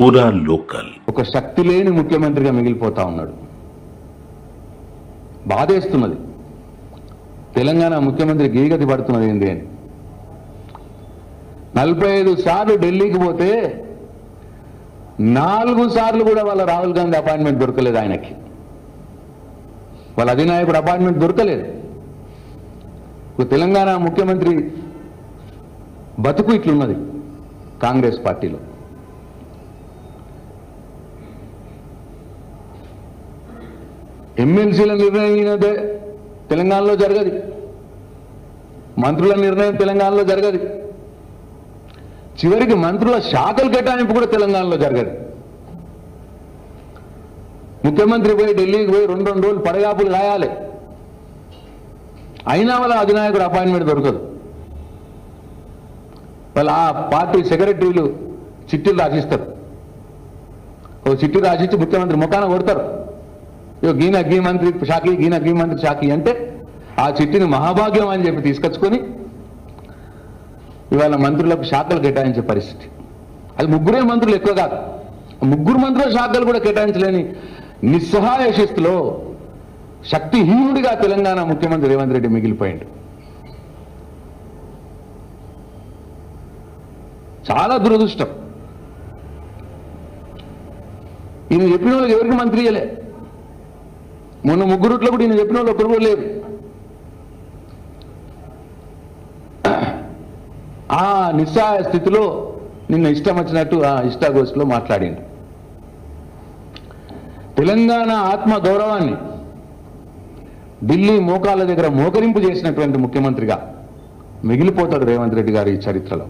పూరా లోకల్ ఒక శక్తి లేని ముఖ్యమంత్రిగా మిగిలిపోతా ఉన్నాడు. బాధేస్తున్నది. తెలంగాణ ముఖ్యమంత్రి గీగతి పడుతున్నది ఏంది అని. 45 సార్లు ఢిల్లీకి పోతే 4 సార్లు కూడా వాళ్ళ రాహుల్ గాంధీ అపాయింట్మెంట్ దొరకలేదు. ఆయనకి వాళ్ళ అధినాయకుడు అపాయింట్మెంట్ దొరకలేదు. తెలంగాణ ముఖ్యమంత్రి బతుకు ఇట్లున్నది కాంగ్రెస్ పార్టీలో. ఎమ్మెల్సీల నిర్ణయం తెలంగాణలో జరగదు, మంత్రుల నిర్ణయం తెలంగాణలో జరగదు, చివరికి మంత్రుల శాఖలు కేటాయింపు కూడా తెలంగాణలో జరగదు. ముఖ్యమంత్రి పోయి ఢిల్లీకి పోయి 2 రోజులు పడగాపులు కాయాలి, అయినా వాళ్ళ అధినాయకుడు అపాయింట్మెంట్ దొరకదు. వాళ్ళ ఆ పార్టీ సెక్రటరీలు చిట్టీలు రాసిస్తారు. ఓ చిట్టి రాసిచ్చి ముఖ్యమంత్రి ముఖాన కొడతారు. గీన గీ మంత్రి షాకి, గీన గీ మంత్రి షాకి అంటే ఆ చిట్టిని మహాభాగ్యం అని చెప్పి తీసుకొచ్చుకొని ఇవాళ మంత్రులకు శాఖలు కేటాయించే పరిస్థితి. అది 3 మంత్రులు ఎక్కువ కాదు, 3 మంత్రుల శాఖలు కూడా కేటాయించలేని నిస్సహాయ శిస్తులో శక్తిహీనుడిగా తెలంగాణ ముఖ్యమంత్రి రేవంత్ రెడ్డి మిగిలిపోయింది. చాలా దురదృష్టం. ఈయన చెప్పిన వాళ్ళకి ఎవరికి మంత్రి ఇయ్యలే. మొన్న 3 కూడా ఈయన చెప్పిన వాళ్ళు ఒకరు కూడా లేరు. ఆ నిస్సహాయ స్థితిలో నిన్న ఇష్టం వచ్చినట్టు ఆ ఇష్టాగోష్ఠిలో మాట్లాడిండు. తెలంగాణ ఆత్మ గౌరవాన్ని ఢిల్లీ మోకాళ్ళ దగ్గర మోకరింపు చేసినటువంటి ముఖ్యమంత్రిగా మిగిలిపోతాడు రేవంత్ రెడ్డి గారు ఈ చరిత్రలో.